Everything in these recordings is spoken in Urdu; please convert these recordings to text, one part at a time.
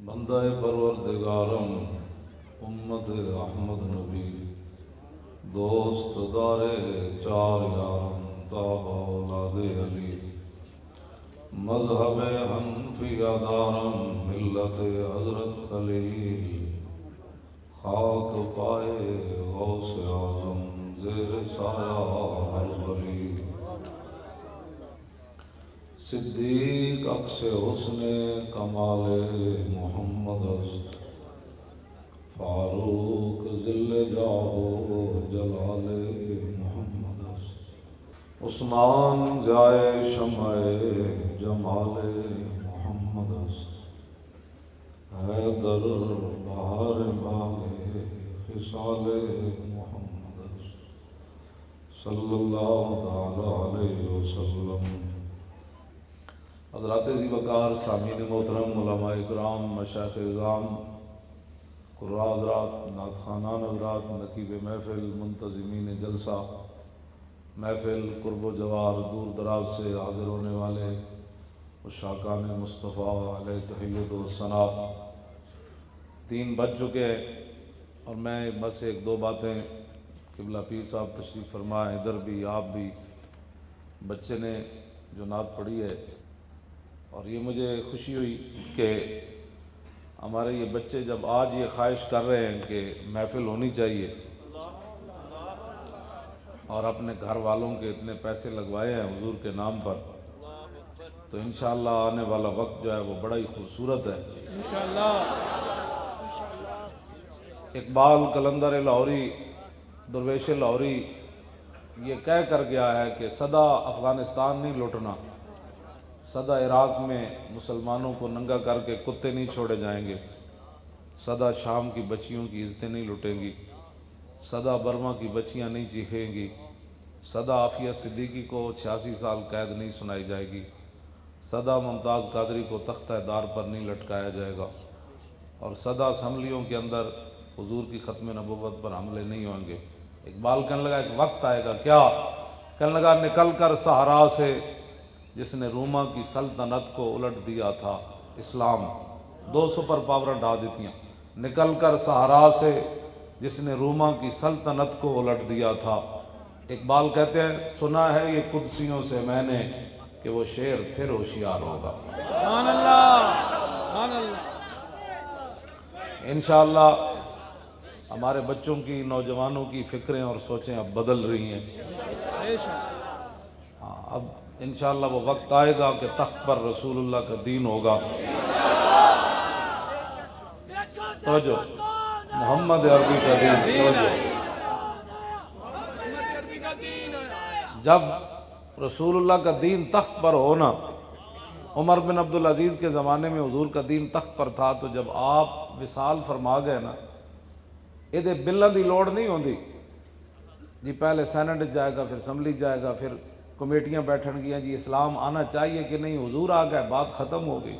بندہ پروردگارم امت احمد نبی دوست دار چار یارم تابع اولاد علی مذہب حنفیہ دارم ملت حضرت خلیل خاک پائے غوث اعظم زیر سایہ ہر ولی صدیق عکس حسن کمال محمد است فاروق ذل جاہ جلال محمد است عثمان ضیاء شمع جمال محمد است حیدر بہار باغ خصال محمد است صلی اللہ تعالی علیہ وسلم۔ حضرات ذی وقار سامعین محترم، علماء اکرام، مشائخ اعظام، قراء حضرات، نعت خوانان حضرات، نقیب محفل، منتظمین جلسہ محفل، قرب و جوار، دور دراز سے حاضر ہونے والے عشاقان مصطفیٰ علیہ تحیت و ثناء، 3 بج چکے ہیں اور میں بس 1-2 باتیں، قبلہ پیر صاحب تشریف فرمائے، ادھر بھی آپ بھی، بچے نے جو نعت پڑھی ہے، اور یہ مجھے خوشی ہوئی کہ ہمارے یہ بچے جب آج یہ خواہش کر رہے ہیں کہ محفل ہونی چاہیے اور اپنے گھر والوں کے اتنے پیسے لگوائے ہیں حضور کے نام پر، تو انشاءاللہ آنے والا وقت جو ہے وہ بڑا ہی خوبصورت ہے انشاءاللہ۔ اقبال قلندر لاہوری، درویش لاہوری یہ کہہ کر گیا ہے کہ سدا افغانستان نہیں لوٹنا، سدا عراق میں مسلمانوں کو ننگا کر کے کتے نہیں چھوڑے جائیں گے، سدا شام کی بچیوں کی عزتیں نہیں لٹیں گی، سدا برما کی بچیاں نہیں چیخیں گی، سدا عافیہ صدیقی کو 86 سال قید نہیں سنائی جائے گی، سدا ممتاز قادری کو تختہ دار پر نہیں لٹکایا جائے گا، اور سدا اسمبلیوں کے اندر حضور کی ختم نبوت پر حملے نہیں ہوں گے۔ اقبال کہنے لگا ایک وقت آئے گا، کیا؟ کہنے لگا نکل کر صحرا سے جس نے روما کی سلطنت کو الٹ دیا تھا اسلام، 2 سپر پاور ڈھا دیتیاں، نکل کر صحرا سے جس نے روما کی سلطنت کو الٹ دیا تھا۔ اقبال کہتے ہیں سنا ہے یہ قدسیوں سے میں نے کہ وہ شیر پھر ہوشیار ہوگا۔ سبحان اللہ، سبحان اللہ۔ انشاءاللہ ہمارے بچوں کی، نوجوانوں کی فکریں اور سوچیں اب بدل رہی ہیں، اب انشاءاللہ وہ وقت آئے گا کہ تخت پر رسول اللہ کا دین ہوگا۔ توجہ، محمد عربی کا دین، توجہ۔ جب رسول اللہ کا دین تخت پر ہونا، عمر بن عبدالعزیز کے زمانے میں حضور کا دین تخت پر تھا، تو جب آپ وصال فرما گئے نا، یہ بلوں دی لوڑ نہیں ہوندی جی، پہلے سینٹ جائے گا، پھر اسمبلی جائے گا، پھر کمیٹیاں بیٹھن گیا جی اسلام آنا چاہیے کہ نہیں، حضور آ گئے، بات ختم ہو گئی۔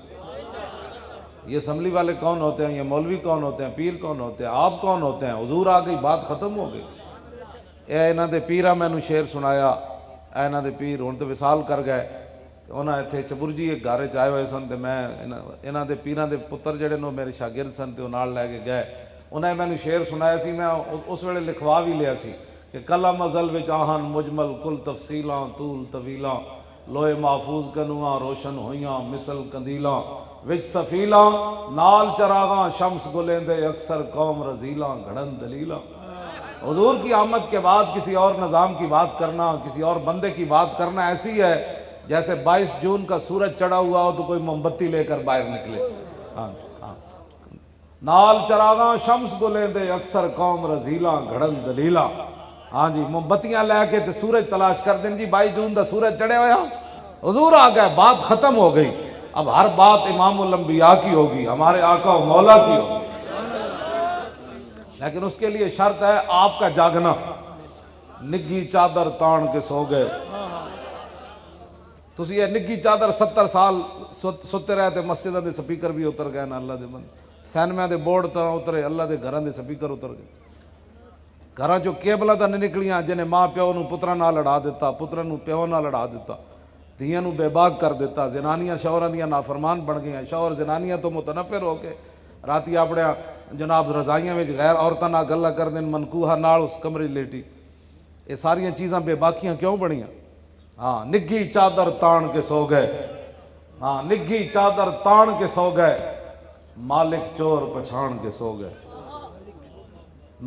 یہ اسمبلی والے کون ہوتے ہیں، یہ مولوی کون ہوتے ہیں، پیر کون ہوتے ہیں، آپ کون ہوتے ہیں، حضور آ گئی، بات ختم ہو گئی۔ اے انہاں دے پیرا مینوں شعر سنایا، اے انہاں دے پیر ہن تے وصال کر گئے، انہاں ایتھے چبرجی ایک گھر چ آئے ہوئے سن، تے میں انہاں دے پیراں دے پتر جڑے نو میرے شاگرد سن تے وہ نال لے کے گئے، انہیں مینوں شعر سنایا سی، میں اس ویلے لکھوا بھی لیا سی کہ کلم ازل وچ آہن مجمل کل تفصیلاں طول طویلاں، لوہے محفوظ کنواں روشن ہویاں مثل کندیلاں، وچ سفیلاں نال چراغاں شمس گلیندے اکثر قوم رزیلاں گھڑن دلیلاں۔ حضور کی آمد کے بعد کسی اور نظام کی بات کرنا، کسی اور بندے کی بات کرنا ایسی ہے جیسے 22 جون کا سورج چڑھا ہوا ہو تو کوئی موم بتی لے کر باہر نکلے۔ نال چراغاں شمس گلیندے اکثر قوم رزیلاں گھڑن دلیلاں، ہاں جی موم بتیاں لے کے تے سورج تلاش کر دیں جی، 22 جون دا سورج چڑھے ہویا، حضور آ گئے، بات ختم ہو گئی۔ اب ہر بات امام الانبیاء کی ہوگی، ہمارے آقا و مولا کی ہوگی، لیکن اس کے لیے شرط ہے آپ کا جاگنا۔ نگی چادر تان کے سو گئے، تسی یہ نگی چادر 70 سال ستے رہے تے مسجدہ دے سپیکر بھی اتر گئے نا اللہ دے بندے، سینمہ دے بورڈ تا اترے، اللہ دے گھراں دے سپیکر اتر گئے، گھراں جو کیبلاں تا نہیں نکلیاں، جنہیں ماں پیو نو پتراں نال لڑا دیتا، پتراں نو پیو نال لڑا دیتا، دھیاں نو بے باک کر دیتا، زنانیاں شوہراں دیاں نافرمان بن گئیں، شوہر زنانیاں تو متنفر ہو کے راتی اپنے جناب رضائیاں میں غیر عورتاں نال گلاں کردے منکوہا نال اس کمرے لیٹی، یہ ساریاں چیزاں بے باکیاں کیوں بنیاں؟ ہاں نگھی چادر تان کے سو گئے، ہاں نگھی چادر تان کے سو گئے، مالک چور پچھان کے سو گئے،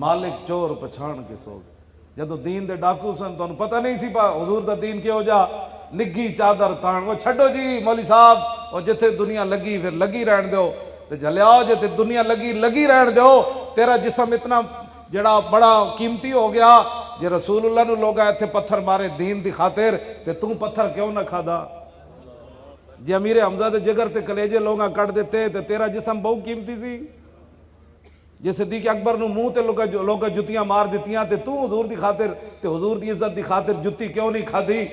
مالک چور پچھان کے سو گئے۔ جدو دین دے ڈاکو سن تو انہوں پتہ نہیں سی پا حضور دا دین کیوں جا نگھی چادر تان، وہ چھڑو جی مولی صاحب، وہ جتھے دنیا لگی پھر لگی رہن دیو، تے جلیاؤ جتھے دنیا لگی رہن دیو، تیرا جسم اتنا جڑا بڑا قیمتی ہو گیا، جے رسول اللہ نو لوگا ایتھے پتھر مارے دین دی خاطر تے توں پتھر کیوں نہ کھا دا؟ جے امیر حمزہ دے جگر تے کلیجے لوگا کٹ دیتے تے تیرا جسم بہت قیمتی سی، جے صدیق اکبر نو منہ تے لوگا جتیاں مار دیتیاں تے تو حضور دی خاطر تے حضور دی عزت دی خاطر جتی کیوں نہیں کھا دی؟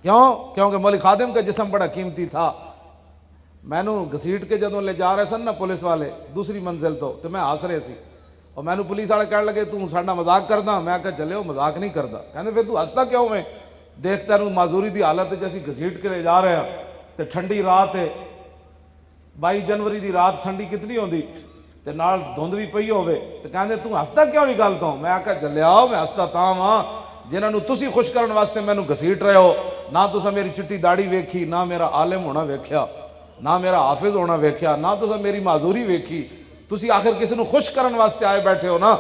کیونکہ مولی خادم کا جسم بڑا قیمتی تھا۔ میں نو گھسیٹ کے جدوں لے جا رہے سن نا پولیس والے دوسری منزل تو میں ہس رہے سی، اور میں نو پولیس والے کہنے لگے تو ساڈا مذاق کردا، میں کہا چلے ہو مذاق نہیں کردا، کہندے پھر تو ہستا کیوں میں؟ دیکھتا نو معذوری دی حالت جیسی گھسیٹ کے لے جا رہے ہیں تے ٹھنڈی رات ہے، 22 جنوری دی رات ٹھنڈی کتنی ہوندی تے نال دھند بھی پئی ہوے تے کہندے تو ہستا کیوں نہیں گل تو؟ میں کہا جلیاؤ میں ہستا تاں ہاں جنہاں نو تسی خوش کرن واسطے مینوں گھسیٹ رہے ہو، نہ تساں میری چٹی داڑھی ویکھی، نہ میرا عالم ہونا ویکھیا، نہ میرا حافظ ہونا ویکھیا، نہ تساں میری معذوری ویکھی، تسی آخر کسی نو خوش کرن واسطے آئے بیٹھے ہو نا،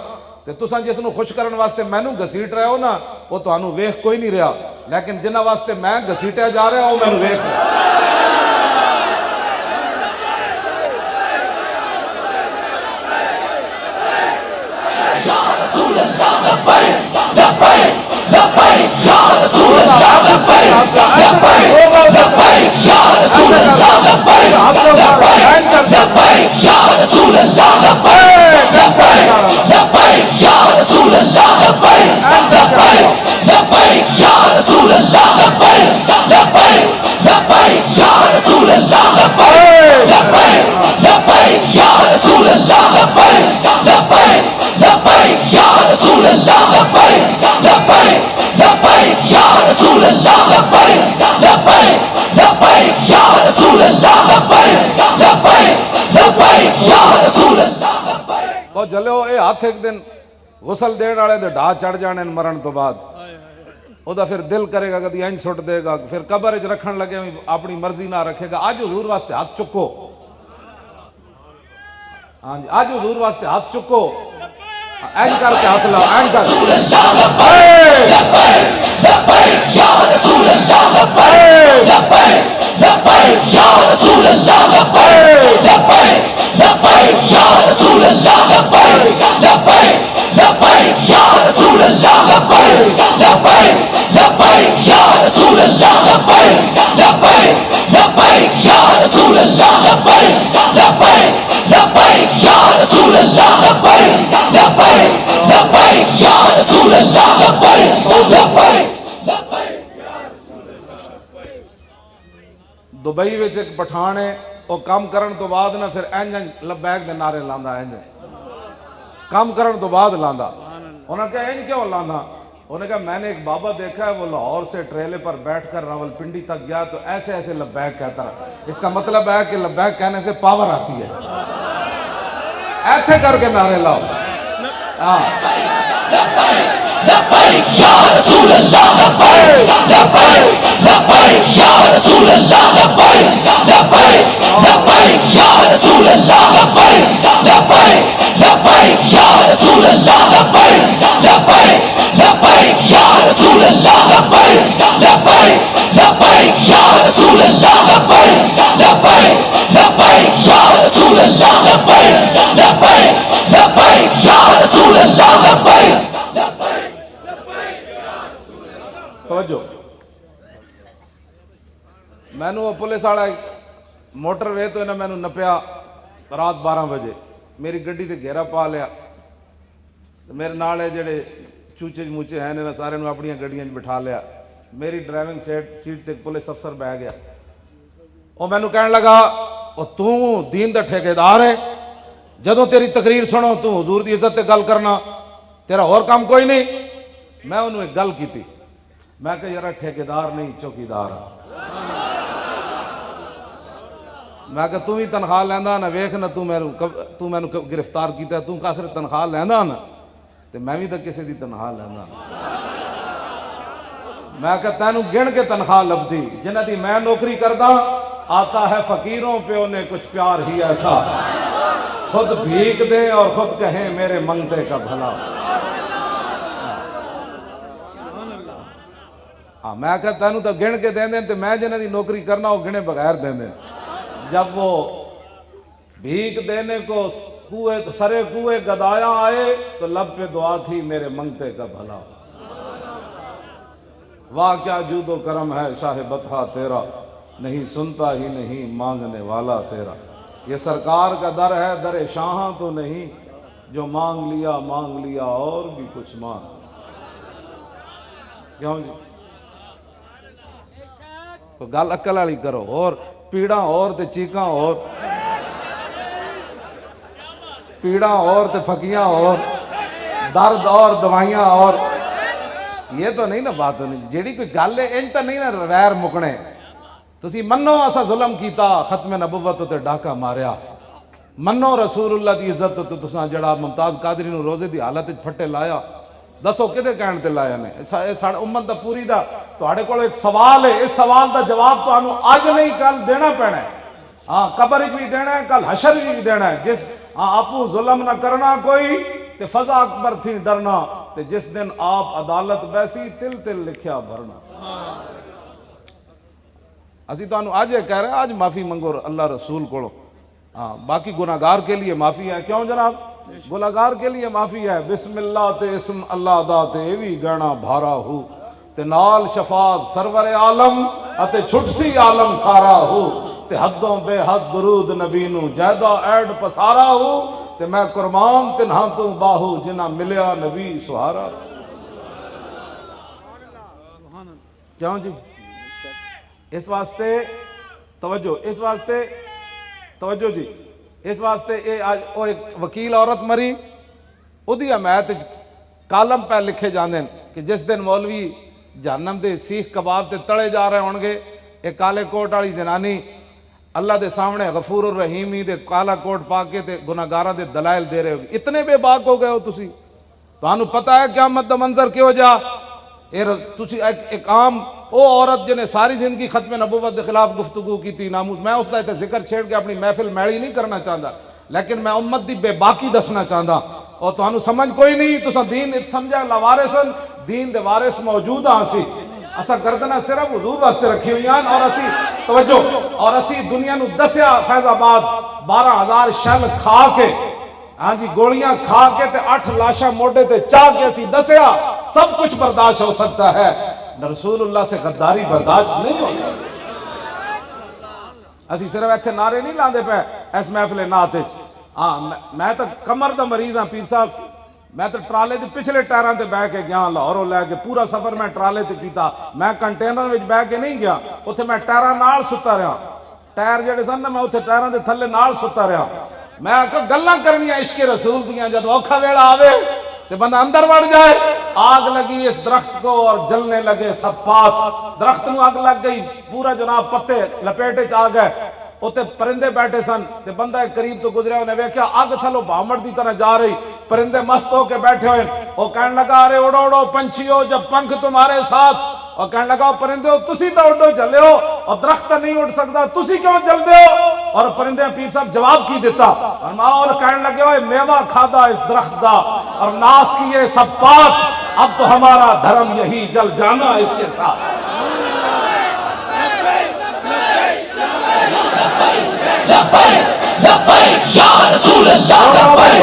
تے تساں جس نو خوش کرن واسطے مینوں گھسیٹ رہے ہو نا وہ تانوں ویکھ کوئی نہیں رہا، لیکن جنہاں واسطے میں گھسیٹیا جا رہا وہ مینوں ویکھ رہا۔ تو جلو اے ہاتھ ایک دن غسل دین والے دے ڈھا چڑھ جانے مرن تو بعد او دا پھر دل کرے گا کدی اینج سٹ دے گا، پھر قبر وچ رکھن لگے اپنی مرضی نہ رکھے گا۔ آج حضور واسطے ہاتھ چکو، ہاں جی آج حضور واسطے ہاتھ چکو، اینج کر کے ہاتھ لاؤ، اینج کر دبئی وچ ایک پٹھان ہے، وہ کام کرن تو بعد نہ پھر اینج لبیک دے نعرے لاندا، اینج کام کرن تو بعد لاندا۔ انہوں نے کہا اینج کیوں لاندا؟ انہوں نے کہا میں نے ایک بابا دیکھا ہے وہ لاہور سے ٹریلے پر بیٹھ کر راول پنڈی تک گیا تو ایسے ایسے لبیک کہتا رہا، اس کا مطلب ہے کہ لبیک کہنے سے پاور آتی ہے، ایتھے کر کے نعرے لاؤ۔ لبیک یا رسول اللہ، لبیک لبیک یا رسول اللہ، لبیک لبیک یا رسول اللہ، لبیک لبیک یا رسول اللہ، لبیک لبیک یا رسول اللہ، لبیک لبیک یا رسول اللہ، لبیک لبیک یا رسول اللہ، لبیک لبیک یا رسول اللہ، لبیک۔ توجہ، میں نو پولیس والا موٹر وے تو انہیں میں نو نپیا رات 12 بجے، میری گڈی تے گھیرا پا لیا، میرے نال جڑے چوچے موچے ہیں انہیں سارے اپنی گڈیاں بٹھا لیا، میری ڈرائیونگ سیٹ تے پولیس افسر بہ گیا، وہ میں نو کہنے لگا وہ تو دین دا ٹھیکیدار ہے، جدوں تیری تقریر سنو تو حضور دی عزت تے گل کرنا، تیرا اور کام کوئی نہیں؟ میں انہوں ایک گل کی تھی، میں کہا یار ٹھیکیدار نہیں چوکیدار، میں کہ تو بھی تنخواہ لینا نا، ویخ نا تو مینوں گرفتار کیتا، تو آخر تنخواہ لینا نا، تو میں بھی تو کسی دی تنخواہ لینا نا۔ میں کہ تینوں گن کے تنخواہ لبدی، جنہ دی میں نوکری کردہ، آتا ہے فقیروں پہ انہیں کچھ پیار ہی ایسا، خود بھیک دیں اور خود کہیں میرے منگتے کا بھلا۔ میں کہ تینوں تو گن کے دیں دیں، تو میں جنہ دی نوکری کرنا وہ گنے بغیر دیں دیں۔ جب وہ بھیک دینے کو سرے کوئے گدایا آئے تو لب پہ دعا تھی میرے منگتے کا بھلا۔ واہ کیا جود و کرم ہے شاہ بطحہ تیرا، نہیں سنتا ہی نہیں مانگنے والا تیرا۔ یہ سرکار کا در ہے، در شاہاں تو نہیں، جو مانگ لیا اور بھی کچھ مانگ۔ کیوں جی گل عقل والی کرو، اور پیڑاں اور تے چیکاں اور، پیڑاں اور تے پھکیاں اور، درد اور دوائیاں اور، یہ تو نہیں نا بات ہونی جیڑی کوئی گل ہے ان تو نہیں نا ویر مکنے۔ تسی منو اسا ظلم کیتا، ختم نبوت تے ڈاکہ ماریا، منو رسول اللہ دی عزت تے تساں جڑا ممتاز قادری نو روزے دی حالت وچ پھٹے لایا، دسو کدے کہن تے لایا نے؟ ساڑے امت دا پوری دا تواڈے کول ایک سوال ہے، اس سوال دا جواب تانوں اج نہیں کل دینا پینا ہے۔ ہاں قبر وچ بھی دینا ہے، کل حشر وچ بھی دینا ہے۔ جس آپو ظلم نہ کرنا کوئی تے فضا اکبر تھی ڈرنا، تے جس دن آپ عدالت بیسی تل تل لکھیا بھرنا۔ اسی تو انہوں آج یہ کہہ رہے ہیں، آج معافی منگو اللہ رسول کو۔ باقی گناہگار کے لیے معافی ہے، کیوں جناب؟ گناہگار کے لیے معافی ہے۔ بسم اللہ تے اسم اللہ دا تے ایوی گہنا بھارا ہو، تے نال شفاعت سرور عالم اتے چھٹسی عالم سارا ہو، تے حدوں بے حد درود نبی نو جیدہ ایڈ پسارا ہو، تے میں قربان تنہا تو باہو جنہ ملیا نبی سہارا۔ کیوں جی؟ اس واسطے توجہ، اس واسطے توجہ جی، اس واسطے وہ ایک وکیل عورت مری، ادھی حمایت کالم پہ لکھے جاندے کہ جس دن مولوی جہنم دے سیخ کباب تے تڑے جا رہے ہونگے، ایک کالے کوٹ والی زنانی اللہ دے سامنے غفور الرحیمی دے کالا کوٹ پا کے تے گناہگاراں دے دلائل دے رہے ہوگی۔ اتنے بے باک ہو گئے ہو تسی، تو انہوں پتہ ہے قیامت دا منظر کیوں جا؟ تسی ایک عام وہ عورت جنہیں ساری زندگی ختم نبوت کے خلاف گفتگو کی تھی، ناموس، میں اس دا ذکر چھیڑ کے اپنی محفل میڑی نہیں کرنا چاہتا، لیکن میں امت دی بے باکی دسنا چاہتا، اور تو انہوں سمجھ کوئی نہیں، تو دین سمجھا لوارثن، دین دے وارث موجود ہاں سی، اسا گردنہ صرف حضور واسطے رکھی ہوئی ہیں، اور اسی توجہ، اور اسی دنیا نو دسیا فیض آباد 12,000 شل کھا کے، ہاں جی گولیاں کھا کے تے 8 لاشاں موڑے تے چاہ کے اسی دسیا سب کچھ برداشت ہو سکتا ہے، رسول اللہ سے غداری برداشت نہیں ہو سکتا۔ اسی صرف ایتھے نعرے نہیں لاندے پہ اس محفل نعت وچ، میں تو کمر دا مریض ہاں پیر صاحب، میں تو ٹرالے دے پچھلے ٹائراں تے بیٹھ کے گیا لاہوروں لے کے، پورا سفر میں ٹرالے تے کیتا، میں کنٹینر وچ بیٹھ کے نہیں گیا، اتھے میں ٹائراں نال ستا رہا، ٹائر جڑے سن میں اتھے ٹائراں دے تھلے نال ستا رہا، میں آکھا گلاں کرنیاں عشق رسول دیاں، جب اوکھا ویلا آوے تے بندہ اندر بڑھ جائے، آگ لگی اس درخت کو اور جلنے لگے سب پات، درخت نو آگ لگ گئی، پورا جناب پتے لپیٹے چ آ گئے، اتے پرندے بیٹھے سن، تے بندہ ایک قریب تو گزریا، انہیں ویکھیا آگ تھلو بھامڑ دی طرح جا رہی، پرندے مست ہو کے بیٹھے ہوئے، وہ کہنے لگا ارے اڑو اڑو پنچھیو جب پنکھ تمہارے ساتھ، اور کہنے لگا پرندے ہو تسی تو اڑو چلے ہو، اور درخت نہیں اڑ سکتا، تسی کیوں چل دے ہو؟ اور پرندے پیر صاحب جواب کی دیتا، اور کہنے لگے ہوئے میوہ کھادا اس درخت دا اور ناس کیے سب پات، اب تو ہمارا دھرم یہی جل جانا اس کے ساتھ۔ لبیک لبیک یا رسول اللہ، لبیک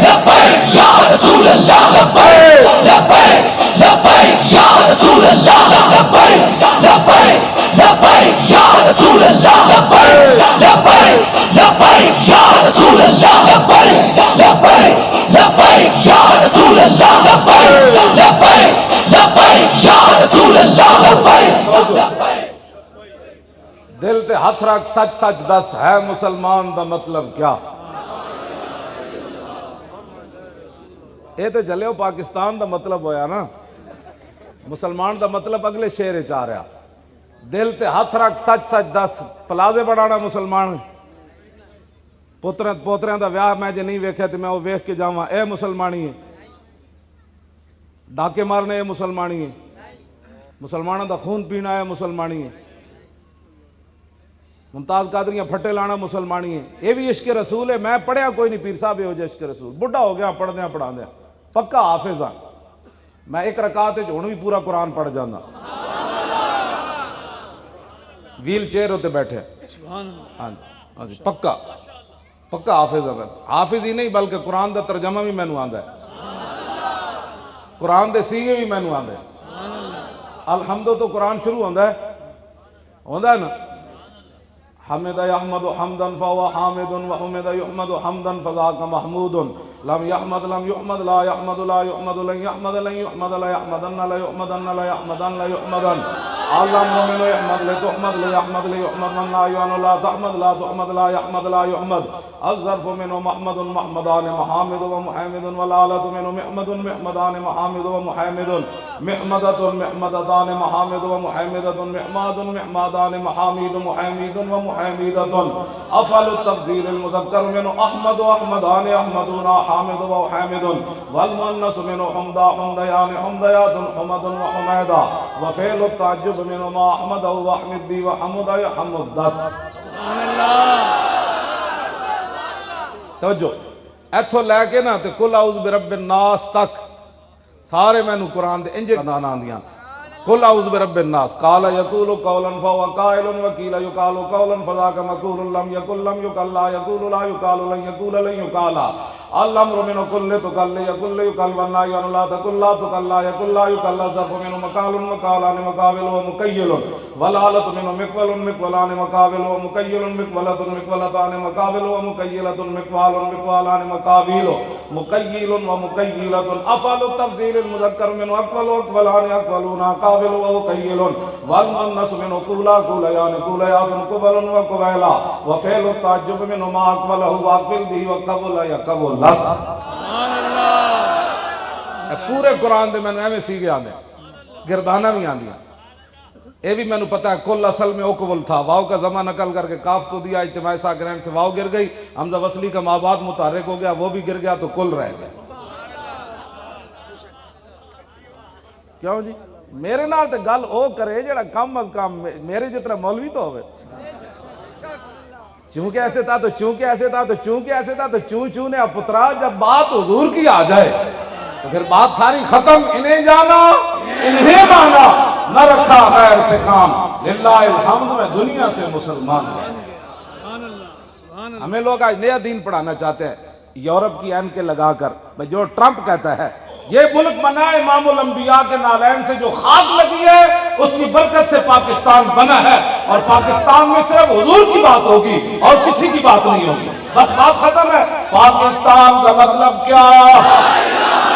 لبیک یا رسول اللہ، لبیک لبیک لبیک یا رسول اللہ، لبیک لبیک لبیک یا رسول اللہ، لبیک لبیک لبیک یا رسول اللہ، لبیک لبیک لبیک یا رسول اللہ، لبیک لبیک لبیک یا رسول اللہ، لبیک۔ دل تے ہاتھ رکھ سچ سچ دس، ہے مسلمان دا مطلب کیا؟ اے تے جلیو پاکستان دا مطلب ہویا نا، مسلمان دا مطلب اگلے شعر چاہ رہا، دل تے ہاتھ رکھ سچ سچ دس پلازے بڑھانا مسلمان پوتریاں دا ویاہ میں جے نہیں ویکھیا تے میں وہ ویکھ کے جاواں اے مسلمانی ہے ڈاکے مارنے اے مسلمانی ہے مسلمانوں دا خون پینا ہے مسلمانی ہے ممتاز قادریاں پھٹے لانا مسلمانی ہے یہ بھی عشق رسول ہے میں پڑھیا کوئی نہیں پیر صاحب ہو جائے عشق رسول بڑھا ہو گیا پڑھدیاں پڑھاندیاں پکا حافظ ہاں میں ایک رکعت وچ ہن بھی پورا قرآن پڑھ جانا ویل چیئر ہوتے بیٹھے ہاں جی پکا پکا حافظ ہے حافظ ہی نہیں بلکہ قرآن دا ترجمہ بھی مینوں آندا ہے قرآن دے سیغے بھی مینوں آندے الحمد تو قرآن شروع ہوندا ہے نا حمد یحمد حمدا فهو حامد وحمد یحمد حمدا فذاک محمود لم یحمد لم یحمد لا یحمد لا یحمد لن یحمد لن یحمد لا یحمدن لا یحمدن لا یحمدن لا یحمدن اللهم من يحمد لتحمد ليحمد ليحمد من لا يعن لا تحمد لا تحمد لا يحمد لا يحمد الظرف منه محمد محمدان محامد ومحامد والآلة منه محمد محمدان محامد ومحامد محمدة محمدتان محامد ومحامدة محماد محمدان محامد محامد ومحامدة أفعل التفضيل المذكر منه أحمد وأحمدان أحمدون حامد وحامد والمؤنث منه حمدا حمديان حمديات حمد وحميدا وفعل التعجب منه ما احمد و احمد بی و حمد حمد توجہ ایتھو لے کے نا تے کل اعوذ برب الناس تک سارے مینوں قرآن دے انج دان آندیاں قل اعوذ برب الناس قال یقول قولا فهو قائل وقیل یقال قولا فذاک مقول لم یقل لم یقل لا یقول لا یقال لن یقول لن یقال الامر من كل تقل يقل يقل ولا يقل لا تقل لا تقل لا يقل لا يقل الظرف من مقال مقالان مقابل ومكيل والآلة من مقبل مقبلان مقابل ومكيل مقبلة مقبلتان مقابل ومكيلة مقبال مقبالان مقابل مكيل ومكيلة أفعل التفضيل المذكر من أقبل وأقبلان أقبلون قابل ومكيل والمؤنث من قولا قوليان قوليات قبل وقبيلا وفعل التعجب من ما أقبله وأقبل به وقبل يقبل پورے قرآن دے میں نے ایویں سیگے آندے گردانہ بھی آندیاں اے بھی میں نے پتا ہے کل اصل میں اوکول تھا واو کا زمہ نقل کر کے کاف کو دیا اجتماعی ساکرین سے واو گر گئی حمزہ وصلی کا مابعد متحرک ہو گیا وہ بھی گر گیا تو کل رہ گیا کیوں جی میرے نال تے گل او کرے جڑا کم از کم میرے جتنا مولوی تو ہوئے چونکہ ایسے تھا تو چونکہ ایسے تھا تو چونکہ ایسے تھا تو چوں نے پترا جب بات حضور کی آ جائے تو پھر بات ساری ختم انہیں جانا انہیں مانا نہ رکھا غیر سے کام للہ الحمد میں دنیا سے مسلمان ہوں ہمیں لوگ آج نیا دین پڑھانا چاہتے ہیں یورپ کی این کے لگا کر جو ٹرمپ کہتا ہے یہ ملک بنا ہے امام الانبیاء کے نالین سے جو خاک لگی ہے اس کی برکت سے پاکستان بنا ہے اور پاکستان میں صرف حضور کی بات ہوگی اور کسی کی بات نہیں ہوگی بس بات ختم ہے پاکستان کا مطلب کیا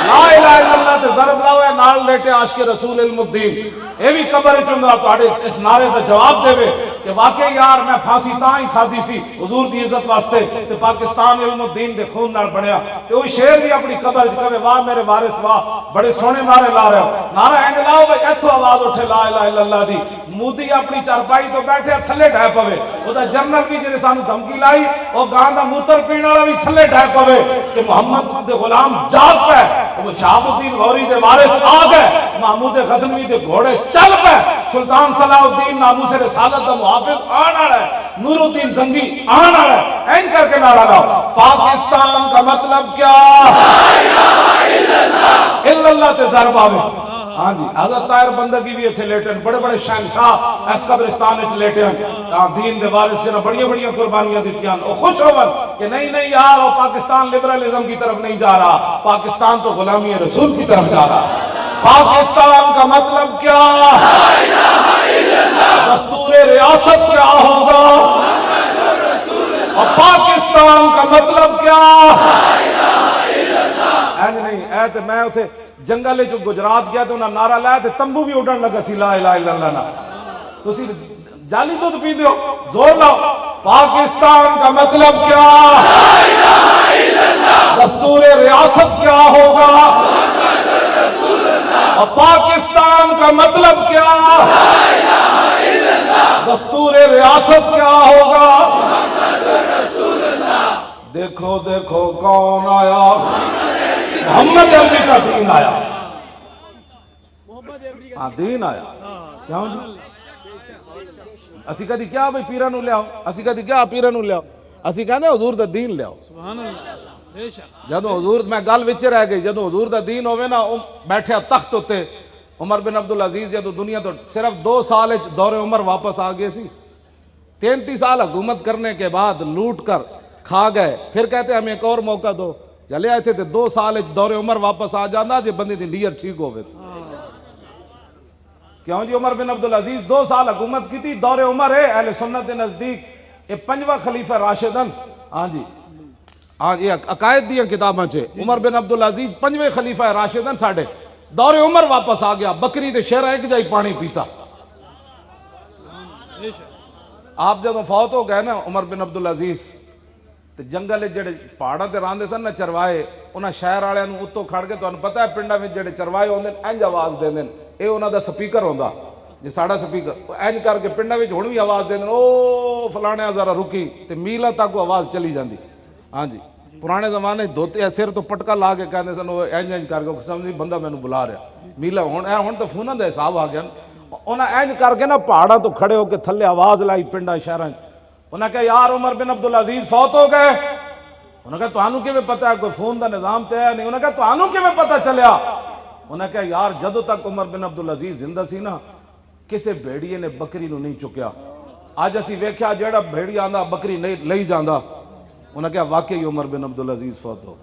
لا الہ الا اللہ تے ضرب لاؤ ہے نال لیٹے عاشق رسول علم الدین اے بھی قبر چندہ پاڑے اس نعرے دا جواب دے وے کہ واقعی یار میں پھانسی تاں ہی کھادی سی حضور دی عزت واسطے تے پاکستان علم الدین دے خون نال بنیا تے وہ شیر بھی اپنی قبر کہے واہ میرے وارث واہ بڑے سونے نعرے لا رہے ہو نعرہ اینج لاؤ بھائی ایتھو آواز اٹھے لا الہ الا اللہ دی مودی اپنی چارپائی تو بیٹھے تھلے ڈھائے پوے وہ دا جنرل بھی جنہیں سانو دھمکی لائی وہ گاں دا موتر پینے والا بھی تھلے ڈھائے پوے کہ محمد دے غلام جاگ پہ وہ شہاب الدین غوری دے وارث آ گئے محمود غزنوی دے گھوڑے چل پہ سلطان صلاح الدین ناموس رسالت دا محافظ آنا رہے نور الدین زنگی آنا رہے این کر کے نعرہ لاؤ پاکستان کا مطلب کیا الا اللہ تے ضرب آوے ہاں جی حضرت طاہر بندگی بھی اتھے لیٹے ہیں بڑے بڑے شہنشاہ اس قبرستان اتھے لیٹے ہیں دین دے وارث جنہ بڑی بڑی قربانیاں دیتی ہیں وہ خوش ہو کہ نہیں یار وہ پاکستان لبرالزم کی طرف نہیں جا رہا پاکستان تو غلامی رسول کی طرف جا رہا پاکستان کا مطلب کیا دستور ریاست کیا ہوگا اور پاکستان کا مطلب کیا اینج نہیں اے تے میں اتھے جنگلے جو گجرات گیا تو انہاں نعرہ لایا تے تمبو بھی اڑن لگا سی لا الہ الا اللہ نا تو اسی جالی تو پی دیو زور لاؤ پاکستان کا مطلب کیا دستور ریاست کیا ہوگا اور پاکستان کا مطلب کیا دستور ریاست کیا ہوگا؟ دیکھو دیکھو کون آیا؟ محمد عربی کا دین آیا. ہاں دین آیا. کیوں جی اسی کدی کیا بھئی پیرا نو لیاؤ، اسی کدی کیا پیرا نو لیاؤ، اسی کہنے حضور دا دین لیاؤ. جدو حضور میں گل وچ رہ گئی، جدو حضور دا دین ہوئے نا بیٹھے تخت ہوتے عمر بن عبدالعزیز جدو دنیا تو صرف 2 سال دور عمر واپس آ گئے سی. 33 سال حکومت کرنے کے بعد لوٹ کر کھا گئے، پھر کہتے ہمیں ایک اور موقع دو. چلے آئے تھے 2 سال دور عمر واپس آ جانا جی بندے دی نیت ٹھیک ہوئے. کیوں جی عمر بن عبدالعزیز 2 سال حکومت کی تھی، دور عمر ہے اہل سنت نزدیک یہ 5واں خلیفہ راشدن. ہاں جی ہاں یہ عقائد دیا کتاباں چھے عمر بن عبدالعزیز 5ویں خلیفہ راشدن ساڑھے دور عمر واپس آ گیا. بکری دے شیرہ ایک جائی پانی پیتا. آپ جب فوت ہو گئے نا عمر بن عبدالعزیز تے جنگل جڑے پہاڑاں تے راندے سن نا چروائے انہاں شہر والےاں نوں اتوں کھڑ کے تانوں پتہ ہے پنڈاں وچ جڑے چروائے ہوندے انج آواز دیندے اے انہاں دا سپیکر ہوندا جے ساڈا سپیکر انج کر کے پنڈاں وچ ہن وی آواز دیندے او فلانے ذرا رکی تے میلاں تک آواز چلی جاندی. ہاں جی پرانے زمانے دھوتے سر تو پٹکا لا کے کہندے سن انج انج کر کے سمجھی بندہ مینوں بلا رہا میلا. ہن تے فوناں دا حساب آ گیا. انہاں انج کر کے نا پہاڑاں تو کھڑے ہو کے تھلے آواز لائی پنڈاں شہراں. انہاں کہا یار عمر بن عبدالعزیز فوت ہو گئے. انہوں نے کہا تانوں کیویں پتہ ہے کوئی فون دا نظام تے ہے نہیں. انہوں نے کہا تانوں کیویں پتہ چلیا؟ انہوں نے کہا یار جدوں تک عمر بن عبدالعزیز زندہ سی نا کسے بھیڑیے نے بکری نو نہیں چکیا. اج اسی ویکھیا جیڑا بھیڑی آندا بکری نہیں لئی جاندا. انہوں نے کہا واقعی عمر بن عبدالعزیز فوت ہو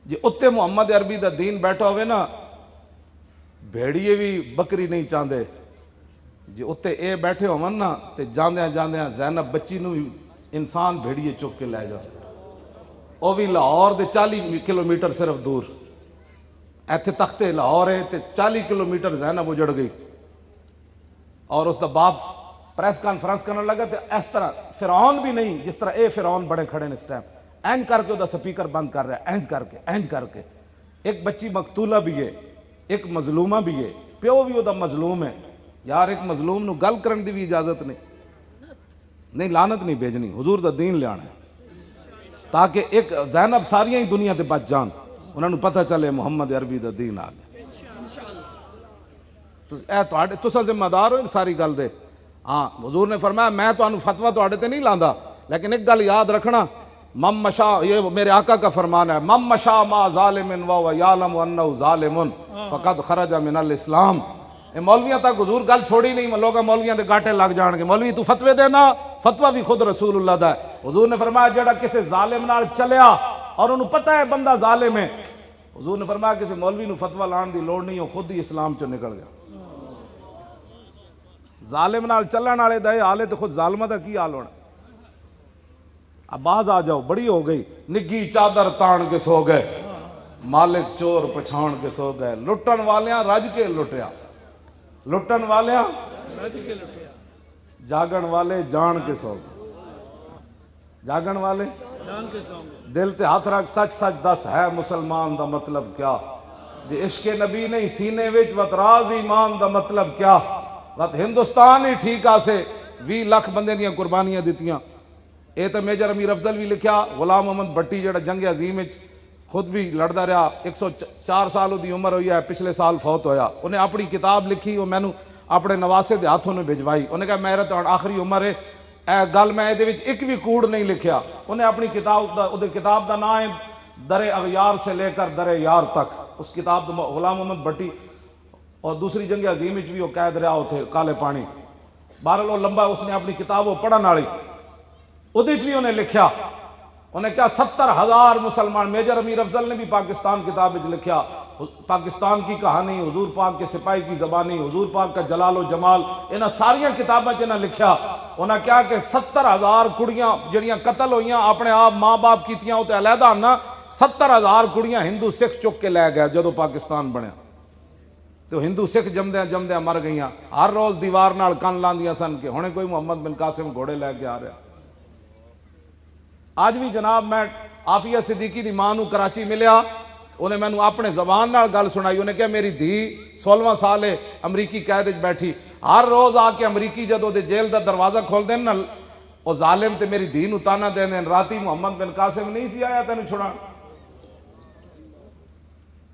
جی اتنے محمد عربی دا دین بیٹھا ہوئے نا بھیڑیے بھی بکری نہیں چاندے جی اتنے اے بیٹھے ہون نا تے جاندیاں جاندیاں زینب بچی نو انسان بھیڑیے چک کے لے جا. وہ بھی لاہور دے 40 کلومیٹر صرف دور. ایتھے تختے لاہور ہے تے 40 کلومیٹر زینب اجڑ گئی. اور اس دا باپ پریس کانفرنس کرنے لگا تے اس طرح فرعون بھی نہیں جس طرح اے فرعون بڑے کھڑے نے اس ٹائم اینج کر کے وہ دا سپیکر بند کر رہا ہے اینج کر کے. ایک بچی مقتولہ بھی ہے ایک مظلومہ بھی ہے پیو بھی وہ دا مظلوم ہے. یار ایک مظلوم نو گل کرن دی بھی اجازت نہیں لعنت نہیں بھیجنی. حضور دا دین لے آنا ہے تاکہ ایک زینب ساریاں ہی دنیا تے بچ جان. انہوں نے پتہ چلے محمد عربی دا دین آ گیا. تسا ذمہ دار ہو ان ساری گل دے. ہاں حضور نے فرمایا میں تو انہوں فتوہ تو آڑے تے نہیں لاندا لیکن ایک گل یاد رکھنا مم مشا یہ میرے آقا کا فرمان ہے مم مشا ما ظالم و یعلم انہ ظالم فقد خرج من الاسلام. مولویاں تک حضور گل چھوڑی نہیں. لوگ مولویاں دے گاٹے لگ جان گے مولوی تو فتوے دینا فتوہ بھی خود رسول اللہ دا ہے. حضور نے فرمایا جڑا کسی ظالم نال چلیا اور انہوں پتہ ہے بندہ ظالم ہے حضور نے فرمایا کسی مولوی نو فتوہ لان دی لوڑ نہیں ہو خود ہی اسلام چو نکل گیا. ظالم نال چلن والے دے حالے تے خود ظالمہ دا کی حال ہونا. اب باز آ جاؤ بڑی ہو گئی نگی چادر تان کے سو گئے مالک چور پچھان کے سو گئے. لٹن والیاں رج کے لٹیا لٹن والیاں جاگن والے جان کے سو گئے جاگن والے دل تے ہاتھ رکھ سچ سچ دس ہے مسلمان دا مطلب کیا جی عشق نبی نہیں سینے وچ وت راز ایمان دا مطلب کیا وت ہندوستان ہی ٹھیک آسے 20 لاکھ بندے دیاں قربانیاں دیتیاں. اے تے میجر امیر افضل بھی لکھیا غلام محمد بٹی جڑا جنگ عظیم وچ خود بھی لڑدا رہا 104 سال دی عمر ہوئی ہے پچھلے سال فوت ہویا. انہیں اپنی کتاب لکھی وہ مینوں اپنے نواسے دے ہاتھوں نے بھجوائی. انہیں کہا میرا تو آخری عمر ہے اے گل میں دے وچ ایک بھی کوڑ نہیں لکھیا. انہیں اپنی کتاب دا نام ہے در اغیار سے لے کر در یار تک. اس کتاب دا غلام محمد بٹی اور دوسری جنگ عظیم وچ بھی وہ قید رہا ہوتے کالے پانی. بہرحال وہ لمبا اس نے اپنی کتاب وہ پڑھن والی ادھے بھی انہیں لکھیا. انہیں کہا 70,000 مسلمان میجر امیر افضل نے بھی پاکستان کتاب وچ لکھیا پاکستان کی کہانی حضور پاک کے سپاہی کی زبانی حضور پاک کا جلال و جمال انہاں ساریاں کتاباں چ انہاں لکھیا. انہاں کہا کہ 70,000 کڑیاں جڑیاں قتل ہوئیاں اپنے آپ ماں باپ کیتیاں تے علیحدہ نا 70,000 کڑیاں ہندو سکھ چک کے لے گئے جدو پاکستان بنیا. تو ہندو سکھ جمدیاں مر گئیاں. ہر روز دیوار نال کن لاندیاں سن کہ ہونے کوئی محمد بن قاسم گھوڑے لے کے آ رہا. آج بھی جناب میں عافیہ صدیقی دی ماں نو کراچی ملیا انہیں میں اپنے زبان نال گل سنائی. انہیں کہا میری دھی 16واں سال ہے امریکی قید وچ بیٹھی ہر روز آ کے امریکی جدو دے جیل دا دروازہ کھول دین نا او ظالم تے میری دین اتانا دین دین راتی محمد بن قاسم نہیں سی آیا تینوں چھڑان،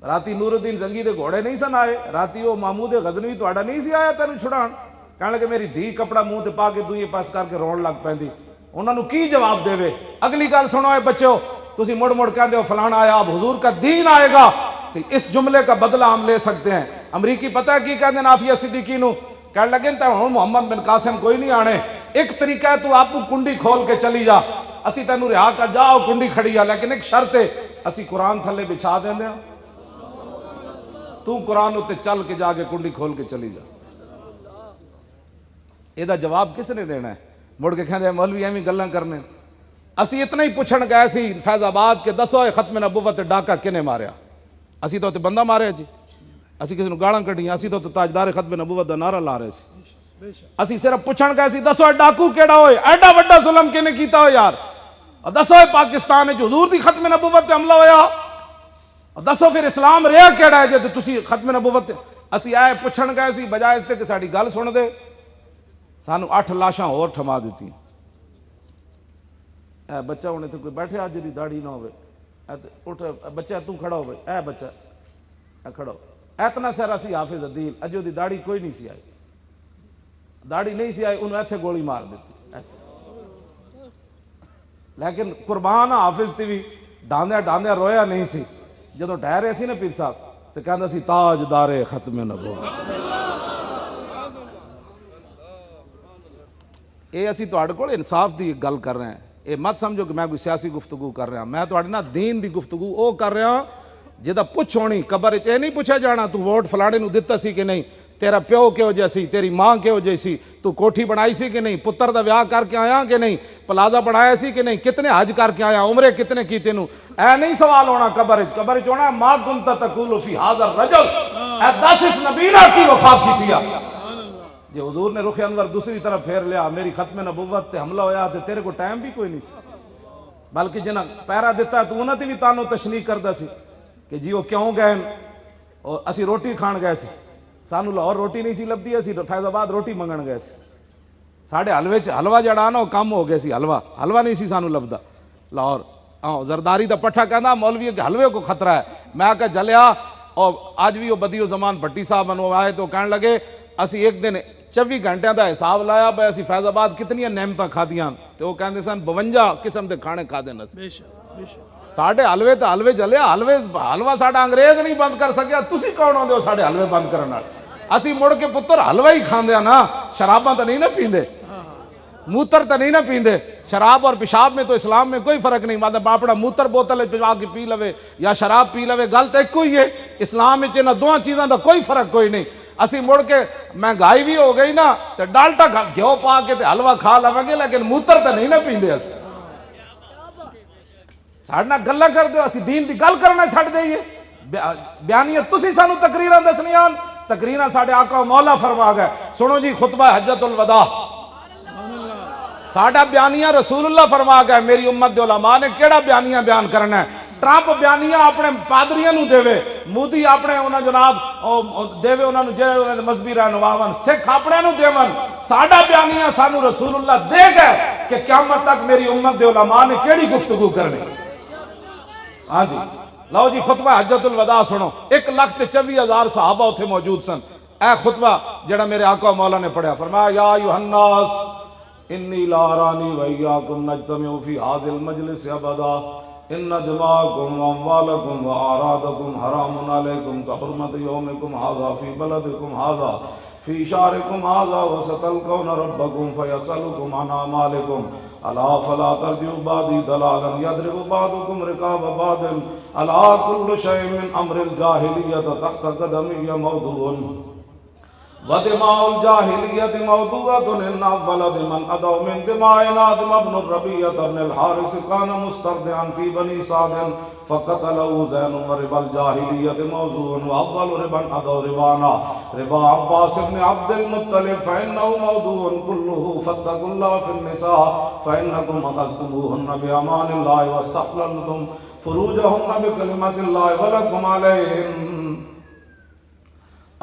راتی نور الدین زنگی دے گھوڑے نہیں سن آئے، راتی وہ محمود غزنوی تہاڈا نہیں سی آیا تینوں چھڑان، کہنے لگے میری دھی کپڑا منہ تے پا کے دوئے پاس کر کے رون لگ پیندی، انہاں نو کی جواب دے وے؟ اگلی گل سنو اے بچو، تسی مڑ مڑ کہندے ہو فلانا آیا، اب حضور کا دین آئے گا تو اس جملے کا بدلہ ہم لے سکتے ہیں۔ امریکی پتہ ہے کی کہندے عافیہ صدیقی نو؟ کہنے لگے تے ہن محمد بن قاسم کوئی نہیں آنے، ایک طریقہ ہے تو آپ کنڈی کھول کے چلی جا، اسی تینوں رہا کر جاؤ کنڈی کھڑی ہے، لیکن ایک شرط ہے اسی قرآن تھلے بچھا دیندے ہاں، تو قرآن اتے چل کے جا کے کنڈی کھول کے چلی جا۔ یہ دا جواب کس نے دینا ہے؟ مڑ کے کہندے مولوی ایویں گلاں کرنے، اسی اتنا ہی پوچھن گئے سی فیض آباد کے دسو اے ختم نبوت ڈاکہ کنے ماریا؟ اسی تو بندہ ماریا جی، اسی کسی نو گالاں کڈیاں، اسی تو تاجدار ختم نبوت دا نعرہ لا رہے سی، اسی صرف پوچھن گئے سی دسو اے ڈاکو کیڑا ہوئے، ایڈا وڈا ظلم کنے کیتا ہو یار، دسو اے پاکستان وچ حضور دی ختم نبوت تے حملہ ہویا، دسو پھر اسلام رہا کیڑا ہے جے تسی ختم نبوت اسی آئے پوچھن گئے سی، بجائے اس تے کہ ساڈی گل سن دے سانو 8 لاشاں اور تھما دیتی۔ اے بچہ ہونے تے کوئی بیٹھے آج دی داڑھی نہ ہوئے، اٹھ بچہ تو کھڑا ہوئے، اے بچہ اے کھڑا ہو، اتنا سارا سی حافظ عدیل، اجو دی داڑھی کوئی نہیں سی آئی، داڑھی نہیں سی آئی، انہوں ایتھے گولی مار دیتی، لیکن قربان حافظ تی بھی ڈاندیا ڈاندیا رویا نہیں سی، جدو ڈہ رہے سی نا پیر صاحب تو کہندا سی تاجدار ختم نبوت۔ اے اسی تہاڈے کول انصاف دی گل کر رہے ہیں، اے مت سمجھو کہ میں کوئی سیاسی گفتگو کر رہا ہوں، میں تہاڈے نال دین دی گفتگو او کر رہا ہوں جدا پوچھ ہونی قبر وچ، اے نہیں پوچھا جانا تو ووٹ فلانے نو دتا سی کہ نہیں، تیرا پیو کہو جا سی، تیری ماں کہو جی سی، تو کوٹھی بنائی سی کہ نہیں، پتر دا ویاہ کر کے آیا کہ نہیں، پلازا بنایا سی کہ نہیں، کتنے حج کر کے آیا، عمرے کتنے کیتے نو، اے نہیں سوال ہونا قبر وچ ہونا ما کنت تقول فی ھذا الرجل، اے 10 اس نبی نے کی وفا کیتیا، جی حضور نے رخ انور دوسری طرف پھیر لیا، میری ختم نبوت تے حملہ ہویا تے تیرے کو ٹائم بھی کوئی نہیں سی، بلکہ جنہاں پیرا دیتا ہے تو انہاں تے بھی تانوں تشنیع کردا سی کہ جی وہ کیوں گئے، اور اسی روٹی کھان گئے سی، سانو لاہور روٹی نہیں سی لبدی، اسی فیض آباد روٹی منگن گئے سی، ساڑھے حلوے حلوہ جڑا نا وہ کم ہو گئے سی، حلوہ نہیں سی سانو لبدا لاہور، زرداری دا پٹھا کہنا مولوی کے حلوے کو خطرہ ہے، میں کہا جلیا، اور آج بھی وہ بدیو زمان بھٹی صاحب انہوں آئے تو کہنے لگے اسی ایک دن 24 گھنٹے دا حساب لایا بھائی اسی فیض آباد کتنی نعمتاں کھا دیاں، تو وہ کہندے سن 52 قسم دے کھانے کھا دینا سی، ساڑھے حلوے تو حلوے جلے، حلوہ ساڑھا انگریز نہیں بند کر سکیا، تسی کون ہو دے ہو ساڑھے حلوے بند کرنا، اسی مڑ کے پتر حلوہ ہی کھان دیا نا، شراباں تو نہیں نا پیندے، موتر تو نہیں نا پیندے، شراب اور پیشاب میں تو اسلام میں کوئی فرق نہیں، مطلب اپنا موتر بوتل پجا کے پی لوے یا شراب پی لوے، گل تو ایک کوئی ہے، اسلام میں انہاں دو چیزاں دا کوئی فرق کوئی نہیں، اسی مڑ کے مہنگائی بھی ہو گئی نا تو ڈالٹا گھیو پا کے تے حلوہ کھا لواں گے، لیکن موتر تو نہیں نا پیندے، اسی ساڑھنا گلہ کر دو، اسی دین دی گل کرنا چھڑ دئیے، بیانیت تسی سانو تقریرہ دسنیان، تقریرہ ساڑھے آقا و مولا فرما گئے، سنو جی خطبہ حجت الوداع، ساڑھا بیانیہ رسول اللہ فرما گئے، میری امت دے علماء نے کیڑا بیانیہ بیان کرنا ہے، ٹرمپ بیانیہ اپنے پادریاں نو دے وے، مودی اپنے انہاں جناب دے وے انہاں نو جے مذہبی رہنماون، سکھ اپنے نو دے ون، ساڑھا بیانیہ سانو رسول اللہ دے گئے کہ قیامت تک میری امت دے علماء نے کیڑی گفتگو کرنی۔ ہاں جی لو جی خطبہ حجت الوداع سنو، 1,24,000 صحابہ اتھے موجود سن، اے خطبہ جڑا میرے آقا و مولا نے پڑھا، فرمایا یا ایھا الناس انی لا ارانی و ایاکم نجتمع فی ھذا المجلس ابدا ان دماءکم و اموالکم و اعراضکم حرام علیکم کحرمت یومکم ھذا فی بلدکم ھذا فی شہرکم ھذا وستلقون ربکم فیسألکم عن اعمالکم الا فلا ترجعوا بعدی ضلالا یضرب بعضکم رقاب بعض الا کل شیء من امر الجاہلیۃ تحت قدمی موضوع ودماء الجاہلیت موضوعۃ ان اول من ادوا من دماء آدم بن الربیعۃ بن الحارث کان مسترضعا فی بنی سعد فقتله زین وربا الجاہلیت موضوع واول ربا ادوا ربانا ربا عباس بن عبد المطلب فانه موضوع كله فاتقوا الله في النساء فانکم اخذتموهن بامان الله واستحللتم فروجهن بکلمۃ الله ولکم علیہن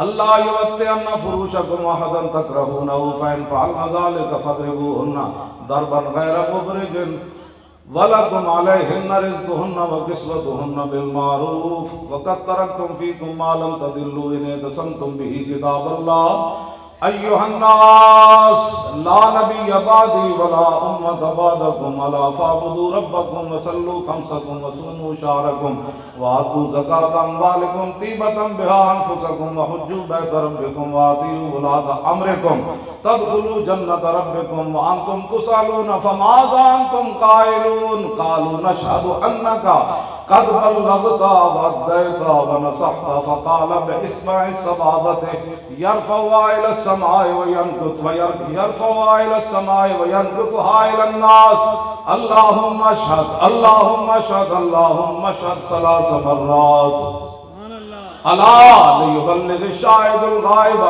اللہ یوطئن فروشکم احدا تکرہونہ فإن فعلن ذلک فاضربوہن ضربا غیر مبرج وَلَكُمْ عَلَيْهِنَّ رِزْقُهُنَّ وَكِسْوَتُهُنَّ بِالْمَعْرُوفِ وَقَدْ تَرَكْتُمْ فِيكُمْ مَا لَمْ تَضِلُّوا إِنْ اعْتَصَمْتُمْ بِهِ كِتَابَ اللَّهِ أَيُّهَا النَّاسُ لَا نَبِيَّ بَعْدِي وَلَا أُمَّةَ بَعْدَكُمْ أَلَا فَاعْبُدُوا رَبَّكُمْ وَصَلُّوا خَمْسَكُمْ وَصُومُوا شَهْرَكُمْ وَآتُوا زَكَاةَ أَمْوَالِكُمْ طِيبَةً بِهَا أَنفُسَكُمْ وَحُجُّوا بَيْتَ رَبِّكُمْ وَأَطِيعُوا وُلَاةَ أَمْرِكُمْ تدخلوا جنة ربكم وأنتم تسألون فماذا أنتم قائلون قالوا نشهد أنك قد بلغت وأديت ونصحت فقال بإصبع السبابة يرفعها إلى السماء وينكتها إلى الناس اللهم اشهد اللهم اشهد اللهم اشهد 3 مرات ألا ليبلغ الشاهد الغائب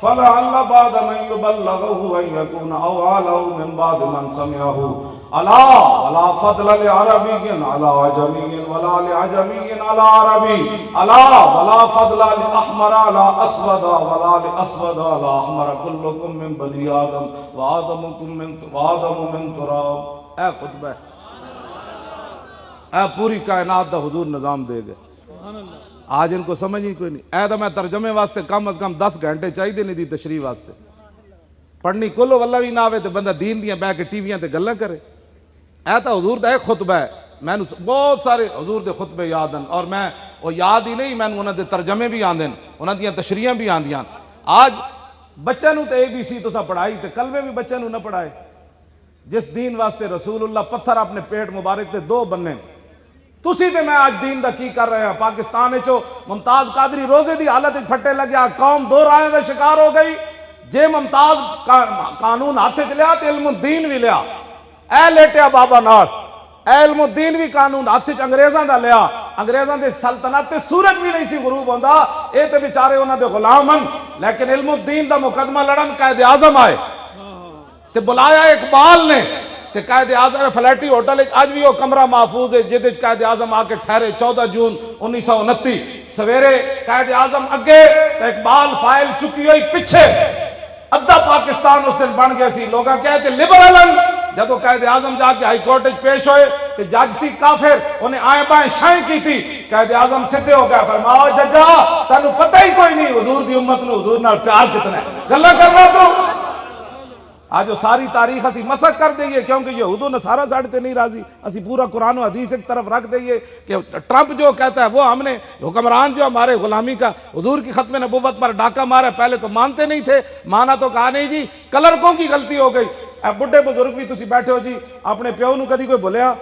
فلعل بعد من يبلغه أن يكون أوعى من بعد من سمعه ألا ولا فضل لعربي على عجمي ولا لعجمي على عربي ألا ولا فضل لأحمر على أسود ولا لأسود على أحمر كلكم من بني آدم وآدم من تراب۔ اے خطبہ اے پوری کائنات دا حضور نظام دے گئے، آج ان کو سمجھ ہی کوئی نہیں۔ اے تو میں ترجمے واسطے کم از کم 10 گھنٹے چاہیے نہیں دی تشریح واسطے، پڑھنی کلو واللہ بھی نہ آوے تو بندہ دین دیاں بہ کے ٹی ویاں تے گلاں کرے۔ اے تو حضور دا ایک خطبہ ہے، میں بہت سارے حضور دے خطبے یاد ہیں، اور میں وہ یاد ہی نہیں، میں انہاں دے ترجمے بھی آندے انہاں دیاں تشریحاں بھی آندیاں۔ آج بچے نو تے ABC تو سا پڑھائی تے کلمے بھی بچے نو نہ پڑھائے، جس دین واسطے رسول اللہ پتھر اپنے پیٹ مبارک تے 2 بننے، تسی تے میں آج دین دا کی کر رہے ہیں۔ پاکستان چو ممتاز قادری روزے دی حالت پھٹے لگیا، قوم 2 رائے دا شکار ہو گئی، جے ممتاز قانون ہاتھ چ لیا تے علم الدین بھی لیا، اے لیٹیا بابا نال، اے علم الدین بھی قانون ہاتھ چ انگریزاں دا لیا، انگریزاں دے سلطنت تے سورج بھی نہیں سی غروب ہوندا، اے تے بیچارے انہاں دے غلام ہن، لیکن علم الدین دا مقدمہ لڑن قائد اعظم آئے تے بلایا اقبال نے تے قائد اعظم فلیٹی ہوٹل آج بھی وہ کمرہ محفوظ ہے جہدے قائد اعظم آ کے ٹھہرے 14 جون 1929 سویرے قائد اعظم اگے تے اقبال فائل چکی ہوئی پیچھے، ادھا پاکستان اس دن بن گیا سی، لوگاں کہتے لبرلن۔ جب وہ قائد اعظم جا کے ہائی کورٹ پیش ہوئے تے جج سی کافر انہیں آئیں بائیں شائیں کی تھی، قائد اعظم سدھے ہو گیا، فرماؤ ججا تانوں پتہ ہی کوئی نہیں حضور دی امت نو حضور نال پیار کتنا ہے، گلا کر رہا تو آج وہ ساری تاریخ اسی مسخ کر دئیے، کیونکہ یہود و نصارہ ساڑھے تے نہیں راضی، اسی پورا قرآن و حدیث ایک طرف رکھ دئیے کہ ٹرمپ جو کہتا ہے وہ ہم نے حکمران جو ہمارے غلامی کا حضور کی ختم نبوت پر ڈاکہ مارا، پہلے تو مانتے نہیں تھے، مانا تو کہا نہیں جی، کلرکوں کی غلطی ہو گئی۔ اے بڑھے بزرگ بھی تسی بیٹھے ہو جی، اپنے پیو نو کدی کوئی بولیا؟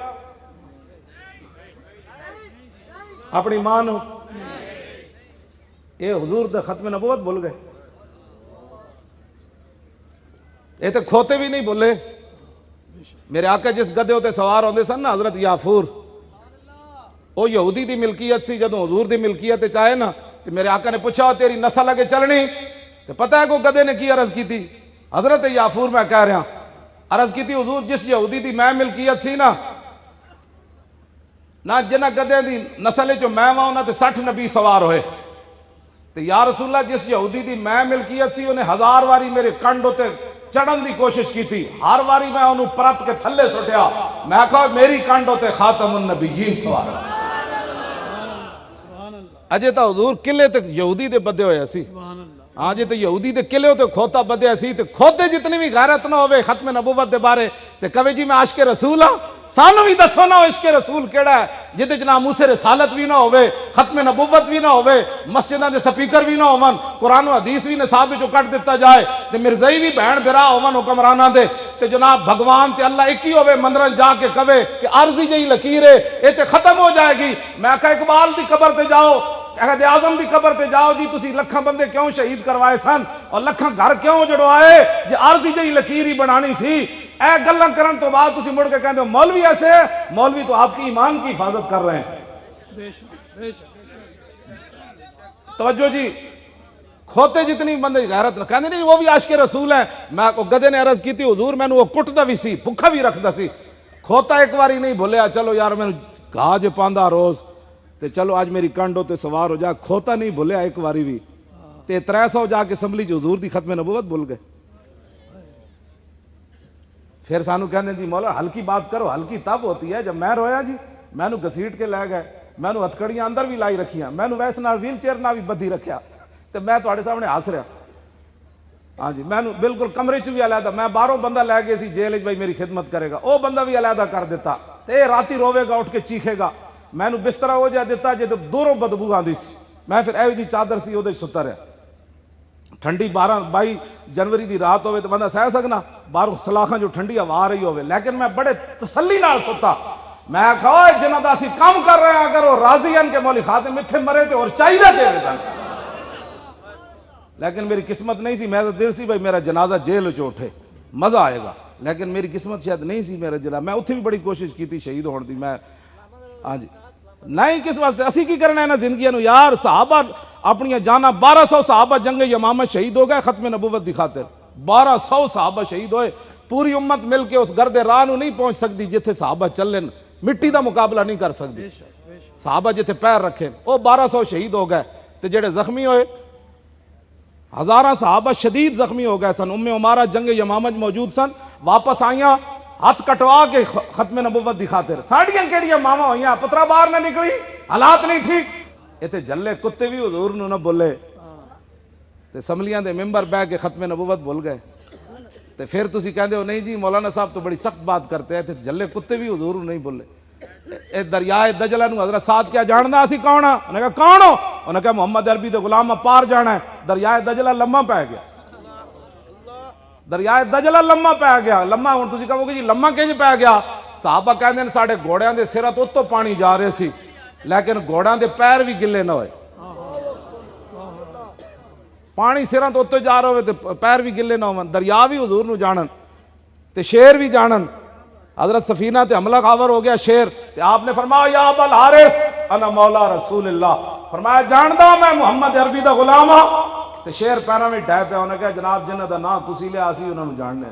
اپنی ماں نو؟ اے حضور دے ختم نبوت بھول گئے، یہ تو کھوتے بھی نہیں بولے۔ میرے آقا جس گدے ہوتے سوار ہوندے سن نا حضرت یافور، وہ یہودی دی ملکیت سی، جدوں حضور دی ملکیت چاہے نا تو میرے آقا نے پوچھا تیری نسل اگے چلنی، تو پتہ ہے کو گدے نے کی عرض کی تھی؟ حضرت یافور میں کہہ رہا عرض کی تھی حضور جس یہودی دی میں ملکیت سی نا جنہ گدے دی نسل جو میں وہاں انہاں تے 60 نبی سوار ہوئے، تو یا رسول اللہ جس یہودی دی میں ملکیت سی انہیں 1000 واری میرے کنڈ ہوتے چڑھن دی کوشش کی تھی، ہر واری میں انہوں پرت کے تھلے سٹیا، میں کہا میری کنڈ ہوتے خاتم النبیین سوار۔ اجے تا حضور قلعے تک یہودی دے بدے ہوئے سی، ہاں جی تو یہودی دے قلعے ہوتے کھوتا بدے سی، تو کھوتے جتنی بھی غیرت نہ ہوئے ختم نبوت دے بارے تے کہے جی میں عاشق رسول ہاں، سانو بھی دسو نہ عشق رسول کیڑا ہے جدے جنا موسیٰ رسالت بھی نہ ہوئے، ختم نبوت بھی نہ ہوئے، مسجدہ دے سپیکر بھی نہ ہوون، قرآن و حدیث بھی نصاب جو کٹ دیتا جائے، تے مرزائی بھی بہن برا ہوون حکمرانہ دے، تے جناب بھگوان تے اللہ ایک ہی ہوئے مندرن جا کے کہے کہ عارضی جہی لکیر ہے اے تے ختم ہو جائے گی۔ میں کہا اقبال دی قبر تے جاؤ، قائد اعظم دی قبر تے جاؤ جی تسی لکھاں بندے کیوں شہید کروائے سن اور لکھاں گھر کیوں جڑوائے جی عارضی جہی لکیر ہی بنانی سی۔ اے گلاں کرن تو بعد تسی مڑ کے کہندے ہو مولوی ایسے ہے، مولوی تو آپ کی ایمان کی حفاظت کر رہے ہیں۔ توجہ جی، کھوتے جتنی بندے غیرت کہندے نہیں وہ بھی عاشق رسول ہیں۔ میں کو گدے نے عرض کی تھی حضور میں نے وہ کٹدا بھی سی، بھکھا بھی رکھدا سی، کھوتا ایک واری نہیں بھولیا چلو یار میں کہا جے پاندا روز تے چلو اج میری کنڈ تے سوار ہو جا، کھوتا نہیں بھولیا ایک واری بھی، تے 300 جا کے اسمبلی چ حضور دی ختم نبوت بھول گئے۔ پھر سانو کہنے جی مولا ہلکی بات کرو، ہلکی تب ہوتی ہے جب میں رویا جی، میں نو گسیٹ کے لے گئے، میں نو ہتھکڑیاں اندر بھی لائی رکھیاں، میں نو ویس نال ویل چیئر نال بھی بدھی رکھیا، تے میں تواڈے سامنے ہس رہا۔ ہاں جی، میں نو بالکل کمرے چ بھی علیحدہ، میں باہروں بندہ لے گئے سی جیل بھائی میری خدمت کرے گا، او بندہ بھی علیحدہ کر دیتا، تے راتی روے گا اٹھ کے چیخے گا، میں نو بستر ہو جا دیتا جے تو دوروں بدبو آندی سی، میں پھر ایو جی چادر سی اودے ستا رہا۔ ٹھنڈی 22 جنوری دی رات ہوئے تو بندہ سہ سکنا، باہروں سلاخاں جو ٹھنڈی ہوا آ رہی ہوئے، لیکن میں بڑے تسلی نال ستا، میں کہا جنہاں دا اسی کام کر رہے ہیں اگر وہ راضی ہیں کہ مولی خاتم اتھے مرے تے اور چاہیے کہ لیکن میری قسمت نہیں سی، میں تو دل سی بھائی میرا جنازہ جیل چ اٹھے مزہ آئے گا، لیکن میری قسمت شاید نہیں سی میرا جلا، میں اتھے بھی بڑی کوشش کی تھی شہید ہون دی، میں ہاں جی نہیں کس واسطے اسی کی کرنا ہے نا زندگیاں نو یار، صحابہ اپنی جانا 1200 صحابہ جنگ یمامہ شہید ہو گئے ختم نبوت دی خاطر، 1200 صحابہ شہید ہوئے، پوری امت مل کے اس گرد راہ نو نہیں پہنچ سکتی جتھے صحابہ چلن، مٹی دا مقابلہ نہیں کر سکتی، صحابہ جتھے پیر رکھے وہ 1200 شہید ہو گئے، تے جڑے زخمی ہوئے ہزاراں صحابہ شدید زخمی ہو گئے سن، ام عمارہ جنگ یمامہ موجود سن، واپس آئیاں ہاتھ کٹوا کے ختم نبوت دی خاطر، ساڑیاں کیڑیاں ماما ہوئیاں، پترا باہر نہ نکلی، حالات نہیں ٹھیک، ایتھے جلے کتے بھی حضور نو نہ بولے، تے اسمبلیاں دے ممبر بہ کے ختم نبوت بھول گئے، تے پھر تسی کہندے ہو نہیں جی مولانا صاحب تو بڑی سخت بات کرتے ہیں، تے جلے کتے بھی حضور نو نہیں بولے۔ اے دریائے دجلہ نو حضرت سعد کیا جاننا اسی کون ہاں؟ انہوں نے کہا کون ہو؟ انہوں نے کہا محمد عربی دے غلام پار جانا ہے، دریائے دجلہ لمحہ پہ گیا، دریائے دجلہ لمحہ پہ گیا، لمحہ ہوں تسی کہو گے جی لمحہ کنج پہ گیا؟ صحابہ کہندے ہیں ساڑھے گھوڑیاں دے سرت اتو پانی جا رہے سی، لیکن گھوڑیاں دے پیر بھی گلے نہ ہوئے، پانی سران تو اتو جا رہے ہوئے تے پیر بھی گلے نہ ہوئے، دریا بھی حضور نو جانن تے شیر بھی جانن، حضرت سفینہ تے حملہ خاور ہو گیا شیر، تے آپ نے فرمایا یا ابا الحارث انا مولا رسول اللہ، فرمایا جاندہ میں محمد عربی دا غلام ہاں، تے شیر پیروں میں ڈھے پہ، انہوں نے کہا جناب جنہ دا نا تسی لے آسی انہوں نے جاننے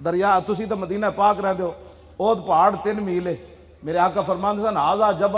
دریا تسی تو مدینہ پاک رہتے ہو، اود پہاڑ 3 میل ہے، میرے آقا فرماندے سن آزا جب